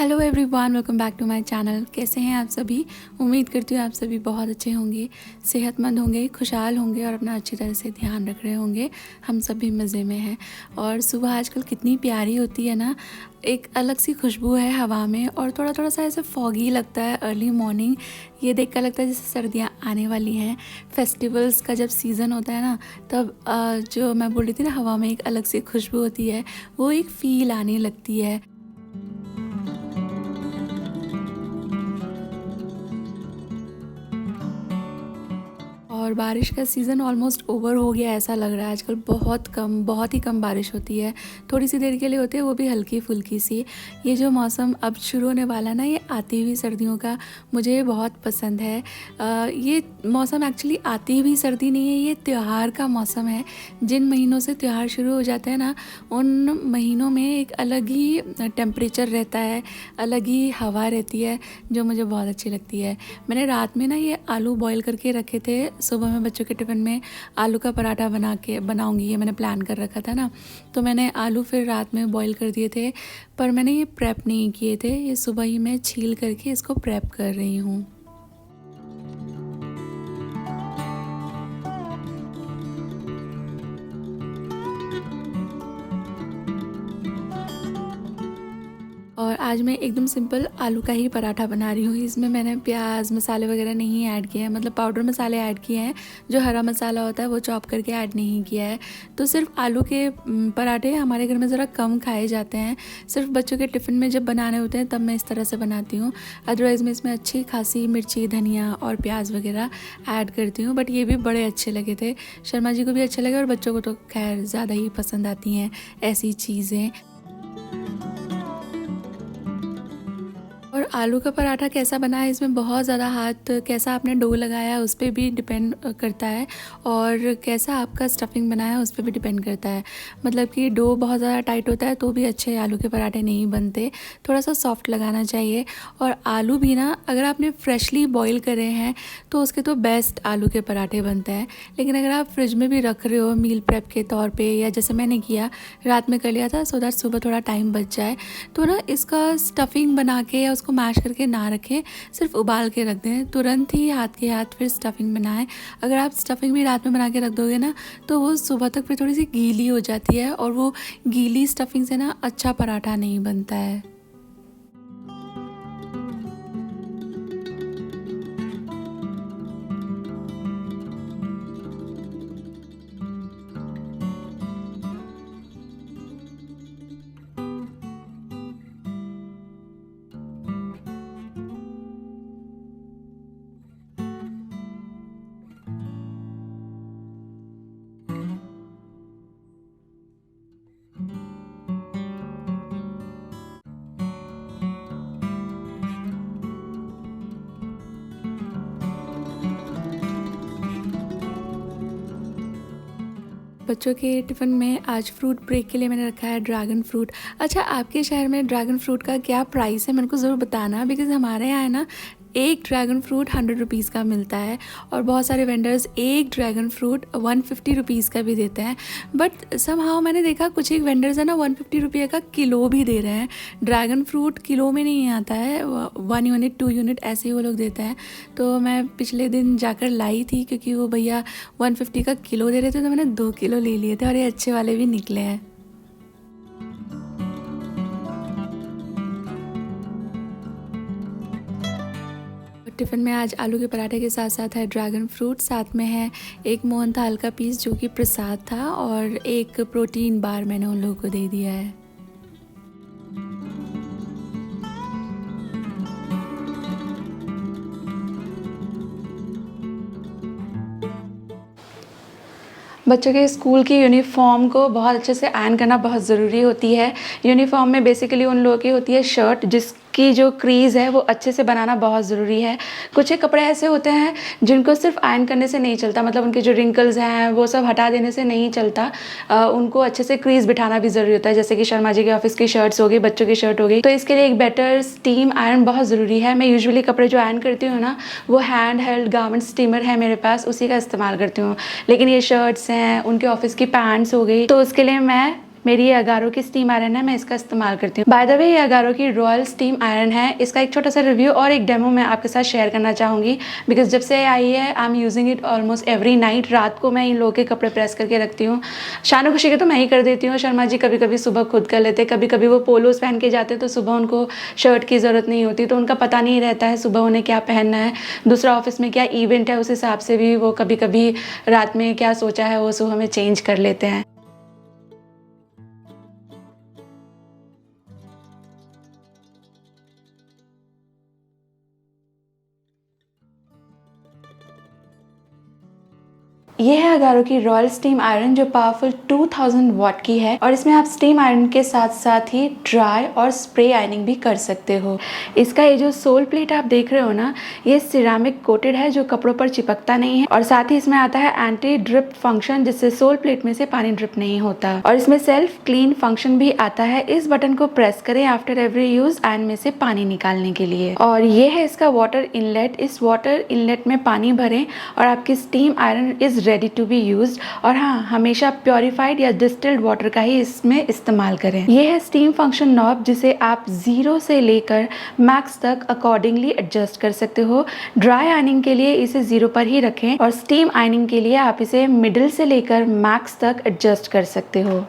Hello everyone, welcome back to my channel. कैसे हैं आप सभी? उम्मीद करती हूँ आप सभी बहुत अच्छे होंगे, सेहतमंद होंगे, खुशहाल होंगे और अपना अच्छी तरह से ध्यान रख रहे होंगे। हम सभी मज़े में हैं। और सुबह आजकल कितनी प्यारी होती है ना, एक अलग सी खुशबू है हवा में और थोड़ा थोड़ा सा ऐसे फॉगी लगता है अर्ली मॉर्निंग। ये देख कर लगता है जैसे सर्दियाँ आने वाली हैं। फेस्टिवल्स का जब सीज़न होता है ना, तब जो मैं बोल रही थी ना, हवा में एक अलग सी खुशबू होती है, वो एक फ़ील आने लगती है। और बारिश का सीज़न ऑलमोस्ट ओवर हो गया ऐसा लग रहा है। आजकल बहुत ही कम बारिश होती है। थोड़ी सी देर के लिए होती है, वो भी हल्की फुल्की सी। ये जो मौसम अब शुरू होने वाला ना, ये आती हुई सर्दियों का मुझे बहुत पसंद है। ये मौसम एक्चुअली आती हुई सर्दी नहीं है, ये त्यौहार का मौसम है। जिन महीनों से त्यौहार शुरू हो जाते हैं ना, उन महीनों में एक अलग ही टेम्परेचर रहता है, अलग ही हवा रहती है, जो मुझे बहुत अच्छी लगती है। मैंने रात में ना ये आलू बॉईल करके रखे थे। सुबह में बच्चों के टिफ़िन में आलू का पराठा बनाऊंगी, ये मैंने प्लान कर रखा था ना। तो मैंने आलू फिर रात में बॉईल कर दिए थे, पर मैंने ये प्रेप नहीं किए थे। ये सुबह ही मैं छील करके इसको प्रेप कर रही हूँ। और आज मैं एकदम सिंपल आलू का ही पराठा बना रही हूँ। इसमें मैंने प्याज मसाले वगैरह नहीं ऐड किए हैं, मतलब पाउडर मसाले ऐड किए हैं। जो हरा मसाला होता है वो चॉप करके ऐड नहीं किया है। तो सिर्फ आलू के पराठे हमारे घर में ज़रा कम खाए जाते हैं। सिर्फ बच्चों के टिफ़िन में जब बनाने होते हैं तब मैं इस तरह से बनाती हूँ। अदरवाइज़ मैं इसमें अच्छी खासी मिर्ची, धनिया और प्याज वगैरह ऐड करती हूँ। बट ये भी बड़े अच्छे लगे थे, शर्मा जी को भी अच्छे लगे और बच्चों को तो खैर ज़्यादा ही पसंद आती हैं ऐसी चीज़ें। और आलू का पराठा कैसा बना है, इसमें बहुत ज़्यादा हाथ कैसा आपने डो लगाया है उस पर भी डिपेंड करता है, और कैसा आपका स्टफिंग बनाया है उस पर भी डिपेंड करता है। मतलब कि डो बहुत ज़्यादा टाइट होता है तो भी अच्छे आलू के पराठे नहीं बनते, थोड़ा सा सॉफ्ट लगाना चाहिए। और आलू भी ना, अगर आपने फ्रेशली बॉईल करे हैं तो उसके तो बेस्ट आलू के पराठे बनते हैं। लेकिन अगर आप फ्रिज में भी रख रहे हो मील प्रेप के तौर पर, या जैसे मैंने किया रात में कर लिया था सो दैट सुबह थोड़ा टाइम बच जाए, तो ना इसका स्टफिंग बना के या उसको मैश करके ना रखें, सिर्फ उबाल के रख दें। तुरंत ही हाथ के हाथ फिर स्टफिंग बनाएं। अगर आप स्टफिंग भी रात में बना के रख दोगे ना, तो वो सुबह तक फिर थोड़ी सी गीली हो जाती है, और वो गीली स्टफिंग से ना अच्छा पराठा नहीं बनता है। बच्चों के टिफ़िन में आज फ्रूट ब्रेक के लिए मैंने रखा है ड्रैगन फ्रूट। अच्छा, आपके शहर में ड्रैगन फ्रूट का क्या प्राइस है, मेरे को ज़रूर बताना, बिकॉज़ हमारे यहाँ है ना, एक ड्रैगन फ्रूट 100 रुपीज़ का मिलता है, और बहुत सारे वेंडर्स एक ड्रैगन फ्रूट 150 रुपीज़ का भी देते हैं। बट समहाउ मैंने देखा कुछ एक वेंडर्स है ना 150 रुपये का किलो भी दे रहे हैं। ड्रैगन फ्रूट किलो में नहीं आता है, 1 यूनिट 2 यूनिट ऐसे ही वो लोग देते हैं। तो मैं पिछले दिन जाकर लाई थी, क्योंकि वो भैया 150 का किलो दे रहे थे, तो मैंने 2 किलो ले लिए थे, और ये अच्छे वाले भी निकले हैं। टिफ़िन में आज आलू के पराठे के साथ साथ है ड्रैगन फ्रूट, साथ में है एक मोहन थाल का पीस जो कि प्रसाद था, और एक प्रोटीन बार मैंने उन लोगों को दे दिया है। बच्चों के स्कूल की यूनिफ़ॉर्म को बहुत अच्छे से आयरन करना बहुत ज़रूरी होती है। यूनिफ़ॉर्म में बेसिकली उन लोगों की होती है शर्ट, जिसकी जो क्रीज़ है वो अच्छे से बनाना बहुत ज़रूरी है। कुछ एक कपड़े ऐसे होते हैं जिनको सिर्फ आयरन करने से नहीं चलता, मतलब उनके जो रिंकल्स हैं वो सब हटा देने से नहीं चलता। उनको अच्छे से क्रीज़ बिठाना भी ज़रूरी होता है, जैसे कि शर्मा जी के ऑफिस की शर्ट्स हो गई, बच्चों की शर्ट हो गई। तो इसके लिए एक बेटर स्टीम आयरन बहुत ज़रूरी है। मैं यूजुअली कपड़े जो आयरन करती हूँ ना, वो हैंड हेल्ड गारमेंट स्टीमर है मेरे पास, उसी का इस्तेमाल करती हूँ। लेकिन ये शर्ट्स हैं, उनके ऑफिस की पैंट्स हो गई, तो उसके लिए मैं मेरी ये अगारो की स्टीम आयरन है, मैं इसका इस्तेमाल करती हूँ। बाय द वे ये अगारो की रॉयल स्टीम आयरन है, इसका एक छोटा सा रिव्यू और एक डेमो मैं आपके साथ शेयर करना चाहूँगी। बिकॉज जब से आई है I am using it almost every night. रात को मैं इन लोगों के कपड़े प्रेस करके रखती हूँ। शानो खुशी के तो मैं ही कर देती हूँ, शर्मा जी कभी कभी सुबह खुद कर लेते, कभी कभी वो पोलोस पहन के जाते हैं तो सुबह उनको शर्ट की ज़रूरत नहीं होती, तो उनका पता नहीं रहता है सुबह उन्हें क्या पहनना है, दूसरा ऑफिस में क्या इवेंट है, उस हिसाब से भी वो कभी कभी रात में क्या सोचा है वो सुबह में चेंज कर लेते हैं। ये है अगारो की रॉयल स्टीम आयरन जो पावरफुल 2000 वॉट की है, और इसमें आप स्टीम आयरन के साथ साथ ही ड्राई और स्प्रे आयरनिंग भी कर सकते हो। इसका ये जो सोल प्लेट आप देख रहे हो ना, ये सिरामिक कोटेड है जो कपड़ों पर चिपकता नहीं है, और साथ ही इसमें आता है एंटी ड्रिप फंक्शन जिससे सोल प्लेट में से पानी ड्रिप नहीं होता, और इसमें सेल्फ क्लीन फंक्शन भी आता है। इस बटन को प्रेस करें आफ्टर एवरी यूज आयरन में से पानी निकालने के लिए। और ये है इसका वाटर इनलेट, इस वाटर इनलेट में पानी भरें और आपकी steam iron is ready to be used. और हाँ, हमेशा प्योरीफाइड या डिस्टिल्ड वाटर का ही इसमें इस्तेमाल करें। ये है स्टीम फंक्शन नॉब जिसे आप 0 से लेकर मैक्स तक अकॉर्डिंगली एडजस्ट कर सकते हो। ड्राई आयनिंग के लिए इसे 0 पर ही रखें, और स्टीम आयनिंग के लिए आप इसे मिडिल से लेकर मैक्स तक एडजस्ट कर सकते हो।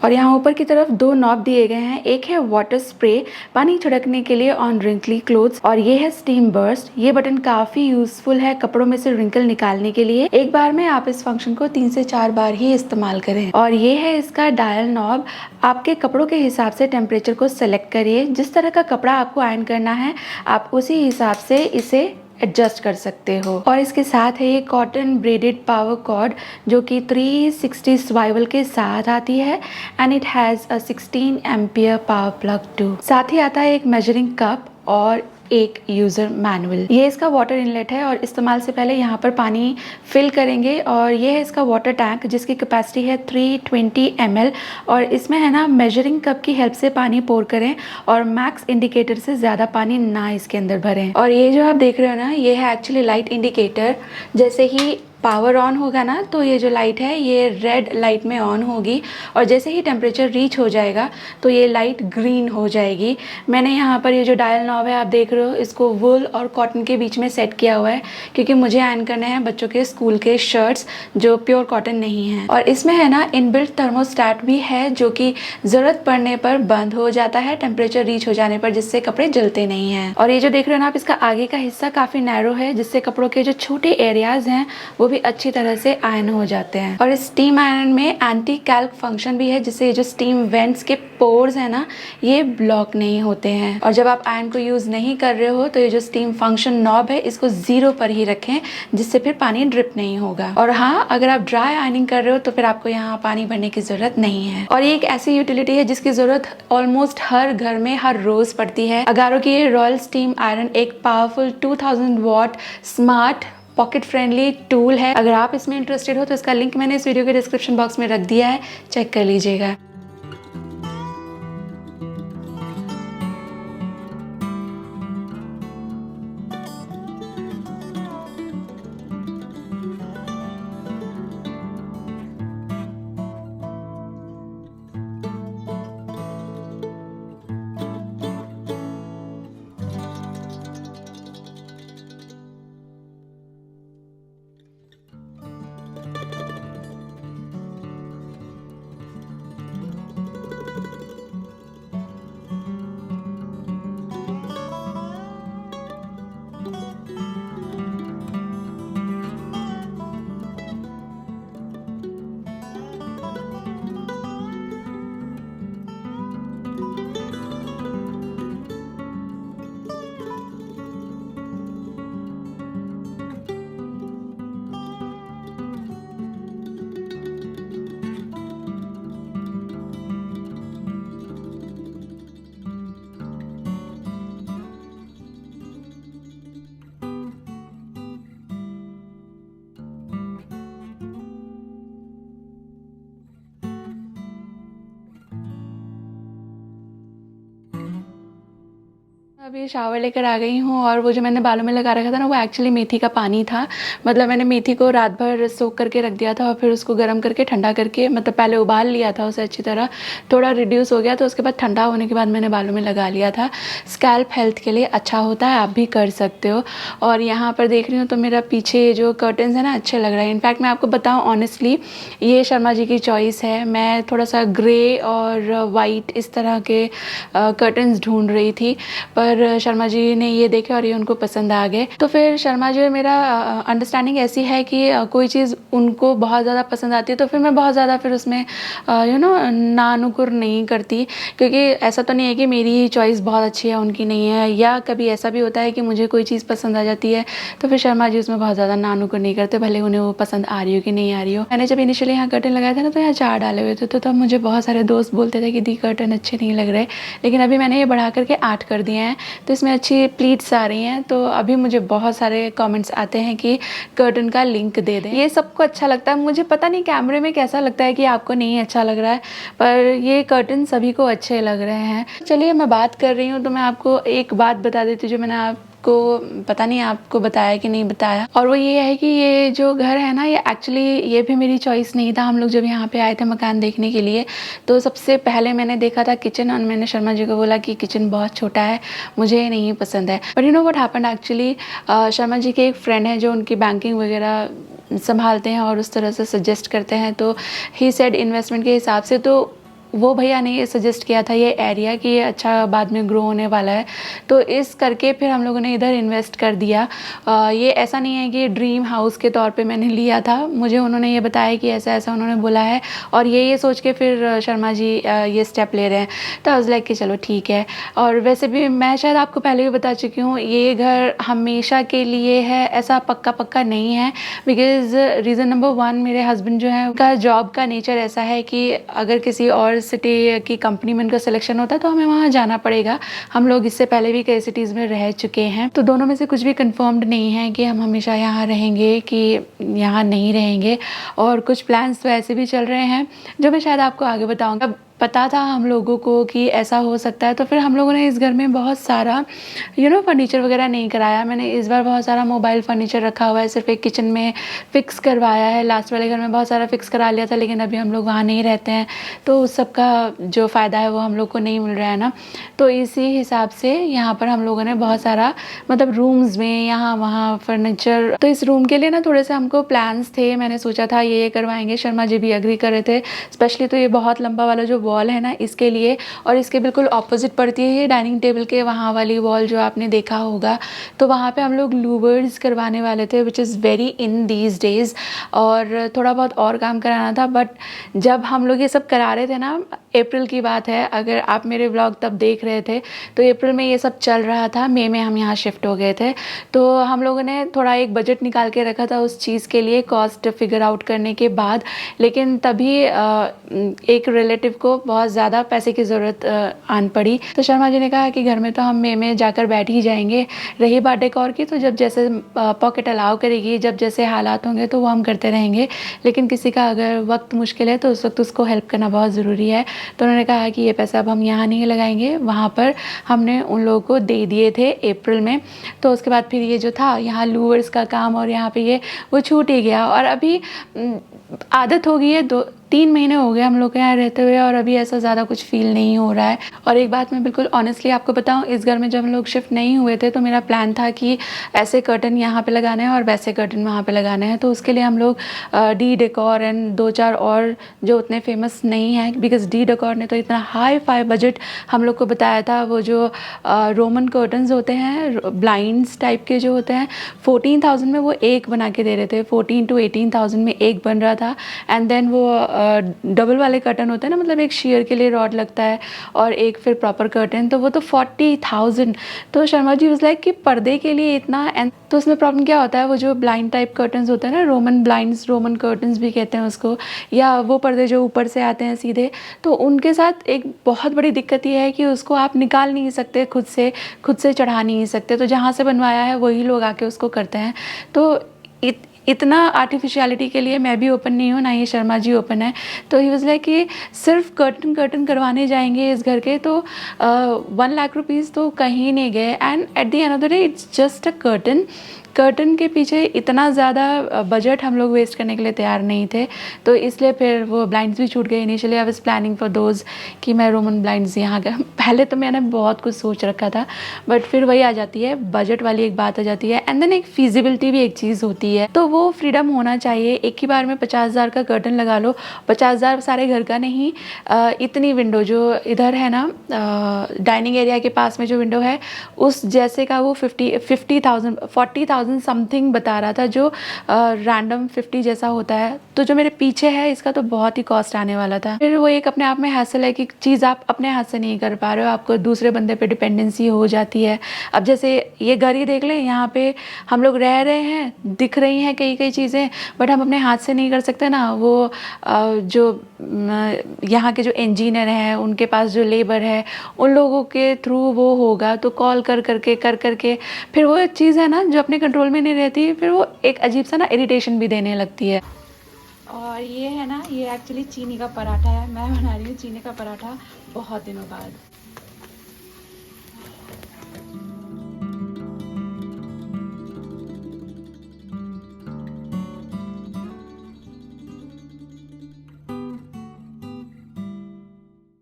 और यहाँ ऊपर की तरफ 2 नॉब दिए गए हैं, एक है वाटर स्प्रे पानी छिड़कने के लिए ऑन रिंकली क्लोथ्स, और ये है स्टीम बर्स्ट। ये बटन काफी यूजफुल है कपड़ों में से रिंकल निकालने के लिए। एक बार में आप इस फंक्शन को 3 से 4 बार ही इस्तेमाल करें। और ये है इसका डायल नॉब, आपके कपड़ों के हिसाब से टेम्परेचर को सेलेक्ट करिए। जिस तरह का कपड़ा आपको आयरन करना है आप उसी हिसाब से इसे एडजस्ट कर सकते हो। और इसके साथ है ये कॉटन ब्रेडेड पावर कॉर्ड जो कि 360 सर्वाइवल के साथ आती है, and it has a 16 ampere power plug too. साथ ही आता है एक मेजरिंग कप और एक यूज़र मैनुअल। ये इसका वाटर इनलेट है, और इस्तेमाल से पहले यहाँ पर पानी फिल करेंगे। और ये है इसका वाटर टैंक जिसकी कैपेसिटी है 320 ml, और इसमें है ना मेजरिंग कप की हेल्प से पानी पोर करें और मैक्स इंडिकेटर से ज़्यादा पानी ना इसके अंदर भरें। और ये जो आप देख रहे हो ना, ये है एक्चुअली लाइट इंडिकेटर। जैसे ही पावर ऑन होगा ना तो ये जो लाइट है ये रेड लाइट में ऑन होगी, और जैसे ही टेम्परेचर रीच हो जाएगा तो ये लाइट ग्रीन हो जाएगी। मैंने यहाँ पर ये जो डायल नॉब है आप देख रहे हो, इसको वुल और कॉटन के बीच में सेट किया हुआ है, क्योंकि मुझे आयरन करने हैं बच्चों के स्कूल के शर्ट्स जो प्योर कॉटन नहीं है। और इसमें है ना इनबिल्ट थर्मोस्टैट भी है जो कि ज़रूरत पड़ने पर बंद हो जाता है टेम्परेचर रीच हो जाने पर, जिससे कपड़े जलते नहीं हैं। और ये जो देख रहे हो ना आप, इसका आगे का हिस्सा काफ़ी नैरो है जिससे कपड़ों के जो छोटे एरियाज हैं वो भी अच्छी तरह से आयरन हो जाते हैं। और स्टीम आयरन में एंटी कैल्क फंक्शन भी है जिससे ये जो स्टीम वेंट्स के पोर्स है ना ये ब्लॉक नहीं होते हैं। और जब आप आयरन को यूज नहीं कर रहे हो तो ये जो स्टीम फंक्शन नॉब है इसको 0 पर ही रखें, जिससे फिर पानी ड्रिप नहीं होगा। और हाँ, अगर आप ड्राई आयरनिंग कर रहे हो तो फिर आपको यहाँ पानी भरने की जरूरत नहीं है। और ये एक ऐसी यूटिलिटी है जिसकी जरूरत ऑलमोस्ट हर घर में हर रोज पड़ती है। अगारो की ये रॉयल स्टीम आयरन एक powerful 2000 what smart pocket friendly tool है। अगर आप इसमें इंटरेस्टेड हो तो इसका लिंक मैंने इस वीडियो के डिस्क्रिप्शन बॉक्स में रख दिया है, चेक कर लीजिएगा। अभी शावर लेकर आ गई हूँ और वो जो मैंने बालों में लगा रखा था ना, वो एक्चुअली मेथी का पानी था। मतलब मैंने मेथी को रात भर सोख करके रख दिया था और फिर उसको गर्म करके ठंडा करके, मतलब पहले उबाल लिया था उसे अच्छी तरह, थोड़ा रिड्यूस हो गया तो उसके बाद ठंडा होने के बाद मैंने बालों में लगा लिया था। स्कैल्प हेल्थ के लिए अच्छा होता है, आप भी कर सकते हो। और यहाँ पर देख रही हूँ तो मेरा पीछे जो कर्टन्स है ना, अच्छे लग रहे हैं। इनफैक्ट मैं आपको बताऊँ ऑनेस्टली, ये शर्मा जी की चॉइस है। मैं थोड़ा सा ग्रे और वाइट इस तरह के कर्टन्स ढूंढ रही थी, पर शर्मा जी ने ये देखे और ये उनको पसंद आ गए। तो फिर शर्मा जी और मेरा अंडरस्टैंडिंग ऐसी है कि कोई चीज़ उनको बहुत ज़्यादा पसंद आती है तो फिर मैं बहुत ज़्यादा फिर उसमें नानुकुर नहीं करती, क्योंकि ऐसा तो नहीं है कि मेरी चॉइस बहुत अच्छी है उनकी नहीं है, या कभी ऐसा भी होता है कि मुझे कोई चीज़ पसंद आ जाती है तो फिर शर्मा जी उसमें बहुत ज़्यादा नानुकुर नहीं करते, भले उन्हें वो पसंद आ रही हो कि नहीं आ रही हो। मैंने जब इनिशियली यहाँ कर्टन लगाया था ना, तो यहाँ 4 डाले हुए थे, तो तब मुझे बहुत सारे दोस्त बोलते थे कि दी कर्टन अच्छे नहीं लग रहे, लेकिन अभी मैंने ये बढ़ा करके 8 कर दिए हैं, तो इसमें अच्छी प्लीट्स आ रही हैं। तो अभी मुझे बहुत सारे कमेंट्स आते हैं कि कर्टन का लिंक दे दें। ये सबको अच्छा लगता है, मुझे पता नहीं कैमरे में कैसा लगता है कि आपको नहीं अच्छा लग रहा है, पर ये कर्टन सभी को अच्छे लग रहे हैं। चलिए मैं बात कर रही हूँ तो मैं आपको एक बात बता देती हूँ जो मैंने आपको, पता नहीं आपको बताया कि नहीं बताया, और वो ये है कि ये जो घर है ना, ये एक्चुअली ये भी मेरी चॉइस नहीं था। हम लोग जब यहाँ पे आए थे मकान देखने के लिए, तो सबसे पहले मैंने देखा था किचन, और मैंने शर्मा जी को बोला कि किचन बहुत छोटा है, मुझे नहीं पसंद है। पर you know what happened actually, Sharma ji के एक फ्रेंड है जो उनकी बैंकिंग वगैरह संभालते हैं और उस तरह से सजेस्ट करते हैं, तो ही सेड इन्वेस्टमेंट के हिसाब से, तो वो भैया ने ये सजेस्ट किया था ये एरिया कि ये अच्छा बाद में ग्रो होने वाला है, तो इस करके फिर हम लोगों ने इधर इन्वेस्ट कर दिया। ये ऐसा नहीं है कि ड्रीम हाउस के तौर पे मैंने लिया था, मुझे उन्होंने ये बताया कि ऐसा ऐसा उन्होंने बोला है, और ये सोच के फिर शर्मा जी ये स्टेप ले रहे हैं। तो आई वाज लाइक कि चलो ठीक है। और वैसे भी मैं शायद आपको पहले भी बता चुकी हूँ, ये घर हमेशा के लिए है ऐसा पक्का पक्का नहीं है, बिकॉज़ रीज़न नंबर 1, मेरे हस्बैंड जो है उनका जॉब का नेचर ऐसा है कि अगर किसी और सिटी की कंपनी में उनका सिलेक्शन होता है तो हमें वहाँ जाना पड़ेगा। हम लोग इससे पहले भी कई सिटीज़ में रह चुके हैं, तो दोनों में से कुछ भी कंफर्म्ड नहीं है कि हम हमेशा यहाँ रहेंगे कि यहाँ नहीं रहेंगे। और कुछ प्लान्स तो ऐसे भी चल रहे हैं जो मैं शायद आपको आगे बताऊँगा। पता था हम लोगों को कि ऐसा हो सकता है, तो फिर हम लोगों ने इस घर में बहुत सारा फर्नीचर वगैरह नहीं कराया। मैंने इस बार बहुत सारा मोबाइल फर्नीचर रखा हुआ है, सिर्फ एक किचन में फ़िक्स करवाया है। लास्ट वाले घर में बहुत सारा फ़िक्स करा लिया था, लेकिन अभी हम लोग वहाँ नहीं रहते हैं, तो उस सब का जो फ़ायदा है वो हम लोग को नहीं मिल रहा है ना। तो इसी हिसाब से यहाँ पर हम लोगों ने बहुत सारा, मतलब रूम्स में यहाँ वहाँ फर्नीचर, तो इस रूम के लिए ना थोड़े से हमको प्लान्स थे। मैंने सोचा था ये करवाएंगे, शर्मा जी भी एग्री कर रहे थे। स्पेशली तो ये बहुत लंबा वाला जो वॉल है ना, इसके लिए, और इसके बिल्कुल ऑपोजिट पड़ती है ये डाइनिंग टेबल के वहाँ वाली वॉल जो आपने देखा होगा, तो वहाँ पे हम लोग लूवर्स करवाने वाले थे, which is very in these days, और थोड़ा बहुत और काम कराना था। बट जब हम लोग ये सब करा रहे थे ना, अप्रैल की बात है, अगर आप मेरे व्लॉग तब देख रहे थे तो अप्रैल में ये सब चल रहा था, मई में हम यहाँ शिफ्ट हो गए थे। तो हम लोगों ने थोड़ा एक बजट निकाल के रखा था उस चीज़ के लिए, कॉस्ट फिगर आउट करने के बाद, लेकिन तभी एक रिलेटिव को बहुत ज़्यादा पैसे की ज़रूरत आन पड़ी। तो शर्मा जी ने कहा कि घर में तो हम मई में जाकर बैठ ही जाएंगे, रही बात एक और की तो जब जैसे पॉकेट अलाउ करेगी, जब जैसे हालात होंगे तो वो हम करते रहेंगे, लेकिन किसी का अगर वक्त मुश्किल है तो उस वक्त उसको हेल्प करना बहुत ज़रूरी है। तो उन्होंने कहा कि ये पैसा अब हम यहाँ नहीं लगाएंगे, वहाँ पर हमने उन लोगों को दे दिए थे अप्रैल में। तो उसके बाद फिर ये जो था यहाँ लूवर्स का काम और यहाँ पे ये वो छूट ही गया, और अभी आदत हो गई है। 2-3 महीने हो गए हम लोग के यहाँ रहते हुए, और अभी ऐसा ज़्यादा कुछ फील नहीं हो रहा है। और एक बात मैं बिल्कुल ऑनेस्टली आपको बताऊँ, इस घर में जब हम लोग शिफ्ट नहीं हुए थे तो मेरा प्लान था कि ऐसे कर्टन यहाँ पे लगाने हैं और वैसे कर्टन वहाँ पे लगाने हैं। तो उसके लिए हम लोग डी डेकोर एंड 2-4 और जो उतने फेमस नहीं हैं, बिकॉज डी डेकोर ने तो इतना हाई फाई बजट हम लोग को बताया था। वो जो रोमन कर्टन्स होते हैं, ब्लाइंड्स टाइप के जो होते हैं, 14,000 में वो एक बना के दे रहे थे, 14 to 18,000 में एक बन रहा था। एंड देन वो डबल वाले कर्टन होते हैं ना, मतलब एक शेयर के लिए रॉड लगता है और एक फिर प्रॉपर कर्टन, तो वो तो 40,000। तो शर्मा जी वाज लाइक कि पर्दे के लिए इतना, एंड तो उसमें प्रॉब्लम क्या होता है, वो जो ब्लाइंड टाइप कर्टन्स होते हैं ना, रोमन ब्लाइंड्स, रोमन कर्टन्स भी कहते हैं उसको, या वो पर्दे जो ऊपर से आते हैं सीधे, तो उनके साथ एक बहुत बड़ी दिक्कत ये है कि उसको आप निकाल नहीं सकते, खुद से चढ़ा नहीं सकते। तो जहाँ से बनवाया है वही लोग आके उसको करते हैं। तो इतना आर्टिफिशियलिटी के लिए मैं भी ओपन नहीं हूँ, ना ये शर्मा जी ओपन है। तो ही वाज लाइक कि सिर्फ कर्टन करवाने जाएंगे इस घर के तो 1 लाख रुपीज़ तो कहीं नहीं गए। And at the end of the day it's just a curtain के पीछे इतना ज़्यादा बजट हम लोग वेस्ट करने के लिए तैयार नहीं थे। तो इसलिए फिर वो ब्लाइंड्स भी छूट गए। Initially I was planning for those कि मैं रोमन ब्लाइंड्स यहाँ का पहले तो मैंने बहुत कुछ सोच रखा था, बट फिर वही आ जाती है, बजट वाली एक बात आ जाती है। एंड देन एक फिजिबिलिटी भी एक चीज़ होती है, तो वो फ्रीडम होना चाहिए। एक ही बार में 50,000 का कर्टन लगा लो, 50,000 सारे घर का नहीं, इतनी विंडो जो इधर है ना डाइनिंग एरिया के पास में जो विंडो है उस जैसे का वो 40,000 समथिंग बता रहा था, जो रैंडम 50 जैसा होता है। तो जो मेरे पीछे है इसका तो बहुत ही कॉस्ट आने वाला था। फिर वो एक अपने आप में हैसल है कि चीज़ आप अपने हाथ से नहीं कर पा रहे हो, आपको दूसरे बंदे पे डिपेंडेंसी हो जाती है। अब जैसे ये घर ही देख लें, यहाँ पे हम लोग रह रहे हैं, दिख रही हैं कई कई चीज़ें, बट हम अपने हाथ से नहीं कर सकते ना। वो जो यहाँ के जो इंजीनियर हैं उनके पास जो लेबर है उन लोगों के थ्रू वो होगा, तो कॉल कर करके फिर वो चीज़ है ना जो अपने कंट्रोल में नहीं रहती, फिर वो एक अजीब सा ना इरिटेशन भी देने लगती है। और ये है ना, ये एक्चुअली चीनी का पराठा है, मैं बना रही हूँ चीनी का पराठा बहुत दिनों बाद।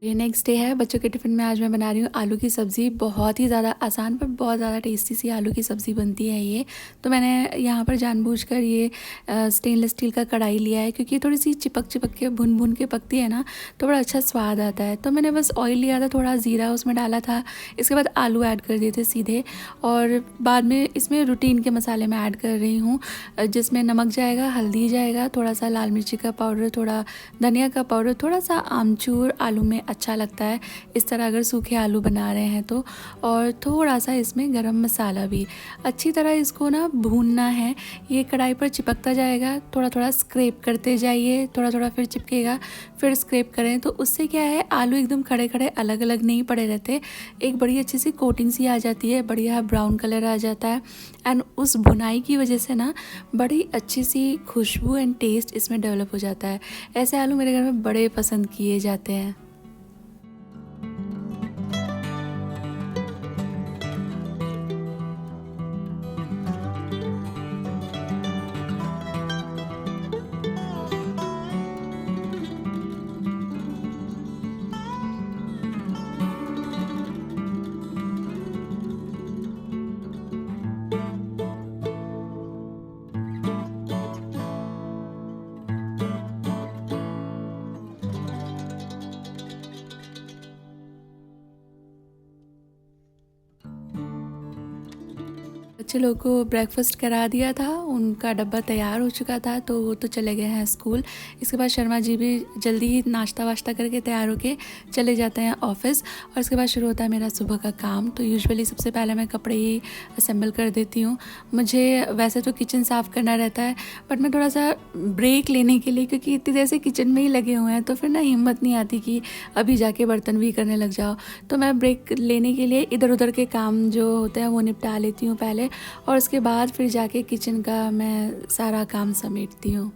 ये नेक्स्ट डे है, बच्चों के टिफ़िन में आज मैं बना रही हूँ आलू की सब्ज़ी। बहुत ही ज़्यादा आसान पर बहुत ज़्यादा टेस्टी सी आलू की सब्ज़ी बनती है ये। तो मैंने यहाँ पर जानबूझकर ये स्टेनलेस स्टील का कढ़ाई लिया है, क्योंकि थोड़ी सी चिपक के भुन के पकती है ना, तो बड़ा अच्छा स्वाद आता है। तो मैंने बस ऑयल लिया था, थोड़ा ज़ीरा उसमें डाला था, इसके बाद आलू ऐड कर दिए थे सीधे, और बाद में इसमें रूटीन के मसाले मैं ऐड कर रही हूँ, जिसमें नमक जाएगा, हल्दी जाएगा, थोड़ा सा लाल मिर्ची का पाउडर, थोड़ा धनिया का पाउडर, थोड़ा सा आमचूर आलू में अच्छा लगता है इस तरह अगर सूखे आलू बना रहे हैं तो, और थोड़ा सा इसमें गरम मसाला भी। अच्छी तरह इसको ना भूनना है, ये कढ़ाई पर चिपकता जाएगा, थोड़ा थोड़ा स्क्रैप करते जाइए, थोड़ा थोड़ा फिर चिपकेगा, फिर स्क्रैप करें। तो उससे क्या है, आलू एकदम खड़े खड़े अलग अलग नहीं पड़े रहते, एक बड़ी अच्छी सी कोटिंग सी आ जाती है, बढ़िया ब्राउन कलर आ जाता है। एंड उस भुनाई की वजह से ना बड़ी अच्छी सी खुशबू एंड टेस्ट इसमें डेवलप हो जाता है। ऐसे आलू मेरे घर में बड़े पसंद किए जाते हैं। बच्चे लोग को ब्रेकफास्ट करा दिया था, उनका डब्बा तैयार हो चुका था, तो वो तो चले गए हैं स्कूल। इसके बाद शर्मा जी भी जल्दी ही नाश्ता वाश्ता करके तैयार होके चले जाते हैं ऑफिस, और इसके बाद शुरू होता है मेरा सुबह का काम। तो यूजुअली सबसे पहले मैं कपड़े ही असेंबल कर देती हूँ। मुझे वैसे तो किचन साफ़ करना रहता है, बट मैं थोड़ा सा ब्रेक लेने के लिए, क्योंकि इतनी देर से किचन में ही लगे हुए हैं, तो फिर ना हिम्मत नहीं आती कि अभी जाके बर्तन भी करने लग जाओ। तो मैं ब्रेक लेने के लिए इधर उधर के काम जो होते हैं वो निपटा लेती हूँ पहले, और उसके बाद फिर जाके किचन का मैं सारा काम समेटती हूँ।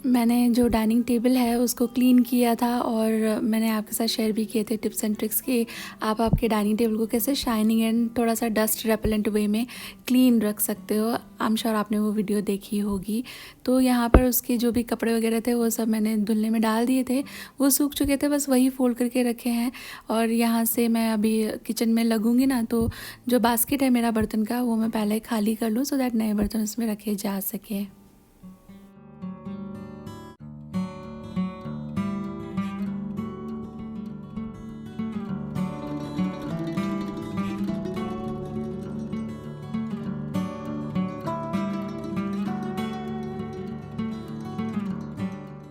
मैंने जो डाइनिंग टेबल है उसको क्लीन किया था और मैंने आपके साथ शेयर भी किए थे टिप्स एंड ट्रिक्स कि आप आपके डाइनिंग टेबल को कैसे शाइनिंग एंड थोड़ा सा डस्ट रेपेलेंट वे में क्लीन रख सकते हो। आई एम श्योर आपने वो वीडियो देखी होगी। तो यहाँ पर उसके जो भी कपड़े वगैरह थे वो सब मैंने धुलने में डाल दिए थे, वो सूख चुके थे, बस वही फोल्ड करके रखे हैं। और यहाँ से मैं अभी किचन में लगूँगी ना, तो जो बास्केट है मेरा बर्तन का वो मैं पहले खाली कर लूँ सो दैट नए बर्तन उसमें रखे जा सकें।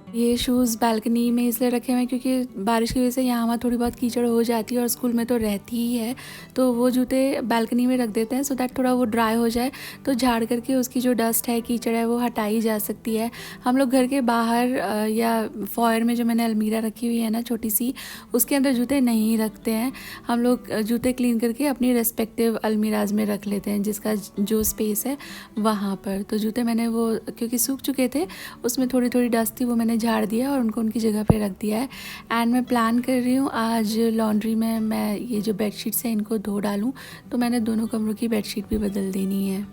ये शूज़ बालकनी में इसलिए रखे हुए हैं क्योंकि बारिश की वजह से यहाँ वहाँ थोड़ी बहुत कीचड़ हो जाती है और स्कूल में तो रहती ही है, तो वो जूते बालकनी में रख देते हैं सो दैट थोड़ा वो ड्राई हो जाए तो झाड़ करके उसकी जो डस्ट है, कीचड़ है, वो हटाई जा सकती है। हम लोग घर के बाहर या फॉयर में जो मैंने अलमीरा रखी हुई है ना छोटी सी, उसके अंदर जूते नहीं रखते हैं। हम लोग जूते क्लीन करके अपनी रेस्पेक्टिव अलमीराज में रख लेते हैं, जिसका जो स्पेस है वहाँ पर। तो जूते मैंने वो क्योंकि सूख चुके थे, उसमें थोड़ी थोड़ी डस्ट थी, वो मैंने झाड़ दिया और उनको उनकी जगह पे रख दिया है। एंड मैं प्लान कर रही हूँ आज लॉन्ड्री में मैं ये जो बेडशीट्स हैं इनको धो डालूँ, तो मैंने दोनों कमरों की बेडशीट भी बदल देनी है।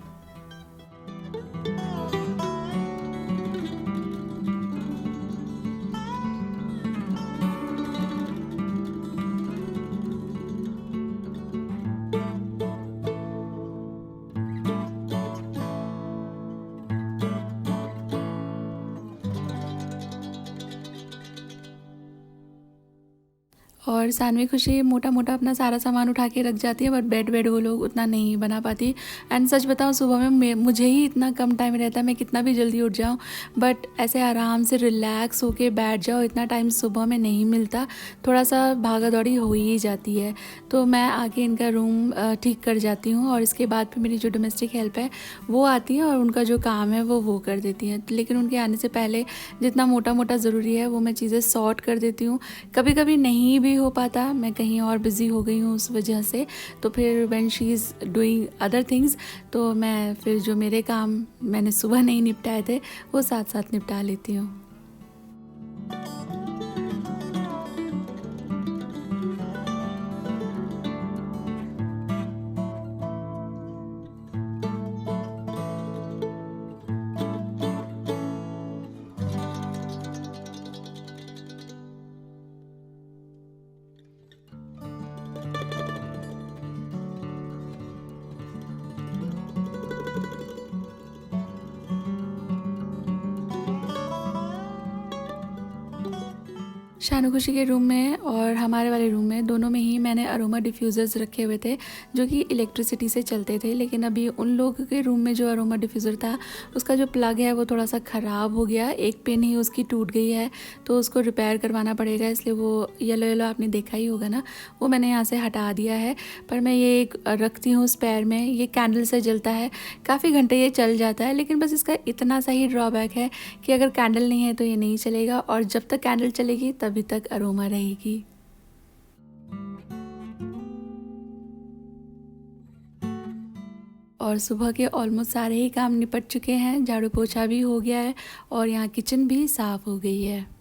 और सानवी खुशी मोटा मोटा अपना सारा सामान उठा के रख जाती है, बट बेड वो लोग उतना नहीं बना पाती। एंड सच बताऊँ सुबह में मुझे ही इतना कम टाइम रहता है, मैं कितना भी जल्दी उठ जाऊँ बट ऐसे आराम से रिलैक्स होके बैठ जाओ, इतना टाइम सुबह में नहीं मिलता, थोड़ा सा भागा दौड़ी हो ही जाती है। तो मैं आके इनका रूम ठीक कर जाती हूँ और इसके बाद फिर मेरी जो डोमेस्टिक हेल्प है वो आती है और उनका जो काम है वो कर देती हैं। लेकिन उनके आने से पहले जितना मोटा मोटा ज़रूरी है वो मैं चीज़ें सॉर्ट कर देती हूँ। कभी कभी नहीं भी हो पाता, मैं कहीं और बिज़ी हो गई हूँ उस वजह से, तो फिर when she is doing other things तो मैं फिर जो मेरे काम मैंने सुबह नहीं निपटाए थे वो साथ साथ निपटा लेती हूँ। शानू खुशी के रूम में और हमारे वाले रूम में दोनों में ही मैंने अरोमा डिफ्यूज़र्स रखे हुए थे जो कि इलेक्ट्रिसिटी से चलते थे। लेकिन अभी उन लोगों के रूम में जो अरोमा डिफ्यूज़र था उसका जो प्लग है वो थोड़ा सा ख़राब हो गया, एक पिन ही उसकी टूट गई है, तो उसको रिपेयर करवाना पड़ेगा, इसलिए वो येलो येलो आपने देखा ही होगा ना, वो मैंने यहाँ से हटा दिया है। पर मैं ये एक रखती हूँ स्पेयर में, ये कैंडल से जलता है, काफ़ी घंटे ये चल जाता है, लेकिन बस इसका इतना सा ही ड्रॉबैक है कि अगर कैंडल नहीं है तो ये नहीं चलेगा और जब तक कैंडल चलेगी तभी तक अरोमा रहेगी। और सुबह के ऑलमोस्ट सारे ही काम निपट चुके हैं, झाड़ू पोछा भी हो गया है और यहाँ किचन भी साफ़ हो गई है।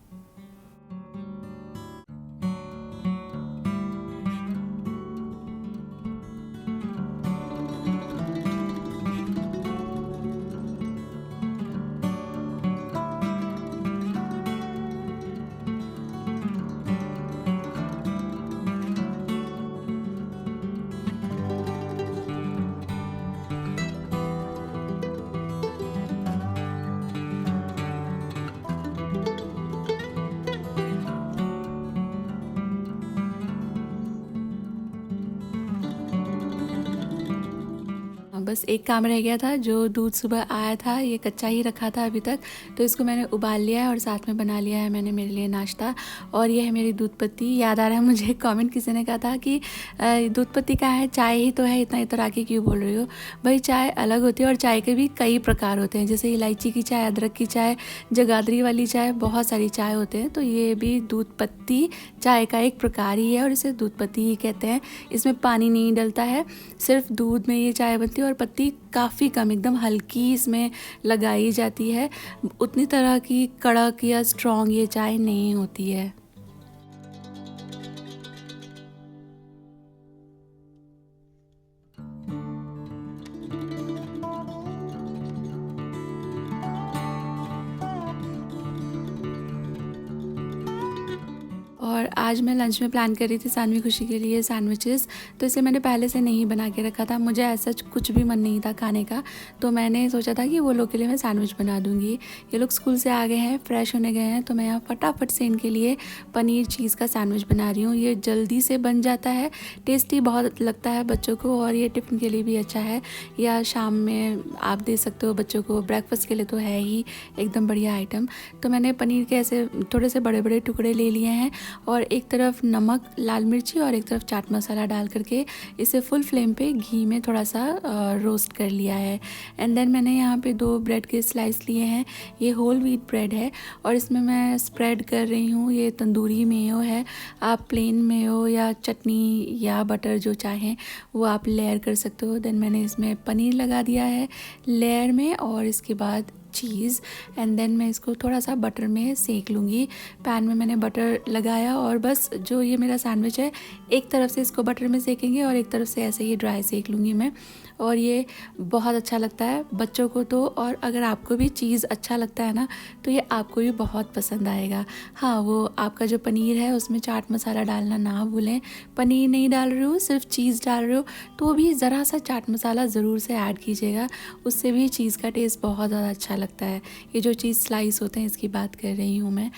बस एक काम रह गया था, जो दूध सुबह आया था ये कच्चा ही रखा था अभी तक, तो इसको मैंने उबाल लिया है और साथ में बना लिया है मैंने मेरे लिए नाश्ता। और ये है मेरी दूध पत्ती। याद आ रहा है मुझे, कमेंट किसी ने कहा था कि दूध पत्ती का है, चाय ही तो है, इतना इतरा के क्यों बोल रही हो। भाई चाय अलग होती है और चाय के भी कई प्रकार होते हैं, जैसे इलायची की चाय, अदरक की चाय, जगाधरी वाली चाय, बहुत सारी चाय होते हैं। तो ये भी दूध पत्ती चाय का एक प्रकार ही है और इसे दूध पत्ती ही कहते हैं। इसमें पानी नहीं डलता है, सिर्फ दूध में ये चाय बनती है और पत्ती काफ़ी कम, एकदम हल्की इसमें लगाई जाती है। उतनी तरह की कड़क या स्ट्रॉन्ग ये चाय नहीं होती है। और आज मैं लंच में प्लान कर रही थी सानवी खुशी के लिए सैंडविचेस, तो इसे मैंने पहले से नहीं बना के रखा था। मुझे ऐसा कुछ भी मन नहीं था खाने का, तो मैंने सोचा था कि वो लोग के लिए मैं सैंडविच बना दूँगी। ये लोग स्कूल से आ गए हैं, फ्रेश होने गए हैं, तो मैं यहाँ फटाफट से इनके लिए पनीर चीज़ का सैंडविच बना रही हूँ। ये जल्दी से बन जाता है, टेस्टी बहुत लगता है बच्चों को, और ये टिफ़िन के लिए भी अच्छा है, या शाम में आप दे सकते हो बच्चों को। ब्रेकफास्ट के लिए तो है ही एकदम बढ़िया आइटम। तो मैंने पनीर के ऐसे थोड़े से बड़े बड़े टुकड़े ले लिए हैं, और एक तरफ नमक, लाल मिर्ची और एक तरफ चाट मसाला डाल करके इसे फुल फ्लेम पे घी में थोड़ा सा रोस्ट कर लिया है। एंड देन मैंने यहाँ पे 2 ब्रेड के स्लाइस लिए हैं। ये होल व्हीट ब्रेड है और इसमें मैं स्प्रेड कर रही हूँ ये तंदूरी मेयो है। आप प्लेन मेयो या चटनी या बटर जो चाहें वो आप लेयर कर सकते हो। देन मैंने इसमें पनीर लगा दिया है लेयर में, और इसके बाद चीज़, एंड देन मैं इसको थोड़ा सा बटर में सेक लूँगी। पैन में मैंने बटर लगाया, और बस जो ये मेरा सैंडविच है एक तरफ से इसको बटर में सेकेंगे और एक तरफ से ऐसे ही ड्राई सेक लूँगी मैं। और ये बहुत अच्छा लगता है बच्चों को तो, और अगर आपको भी चीज़ अच्छा लगता है ना तो ये आपको भी बहुत पसंद आएगा। हाँ, वो आपका जो पनीर है उसमें चाट मसाला डालना ना भूलें। पनीर नहीं डाल रहे हो, सिर्फ चीज़ डाल रहे हो, तो भी ज़रा सा चाट मसाला ज़रूर से ऐड कीजिएगा, उससे भी चीज़ का टेस्ट बहुत ज़्यादा अच्छा लगता है। ये जो चीज़ स्लाइस होते हैं इसकी बात कर रही हूँ मैं।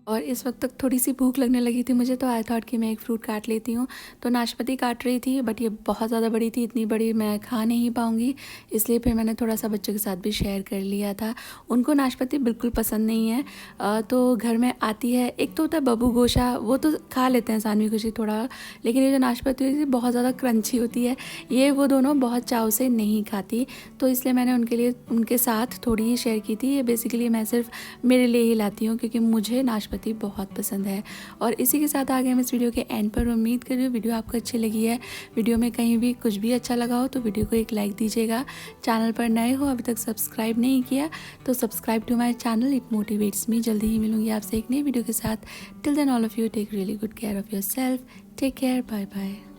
और इस वक्त तक थोड़ी सी भूख लगने लगी थी मुझे, तो आई थॉट कि मैं एक फ़्रूट काट लेती हूँ। तो नाशपाती काट रही थी, बट ये बहुत ज़्यादा बड़ी थी, इतनी बड़ी मैं खा नहीं पाऊँगी, इसलिए फिर मैंने थोड़ा सा बच्चों के साथ भी शेयर कर लिया था। उनको नाशपाती बिल्कुल पसंद नहीं है। तो घर में आती है, एक तो होता है बबू गोशा, वो तो खा लेते हैं सानवी खुशी थोड़ा, लेकिन ये जो नाशपाती होती है बहुत ज़्यादा क्रंची होती है, ये वो दोनों बहुत चाव से नहीं खाती, तो इसलिए मैंने उनके लिए उनके साथ थोड़ी ही शेयर की थी। ये बेसिकली मैं सिर्फ मेरे लिए ही लाती हूँ, क्योंकि मुझे नाशपाती बहुत पसंद है। और इसी के साथ आ गए हम इस वीडियो के एंड पर। उम्मीद कर रही हूँ वीडियो आपको अच्छी लगी है। वीडियो में कहीं भी कुछ भी अच्छा लगा हो तो वीडियो को एक लाइक दीजिएगा। चैनल पर नए हो, अभी तक सब्सक्राइब नहीं किया तो subscribe to my channel, it motivates me. जल्दी ही मिलूंगी आपसे एक नई वीडियो के साथ। Till then all of you take really good care of your self. Take care, bye bye.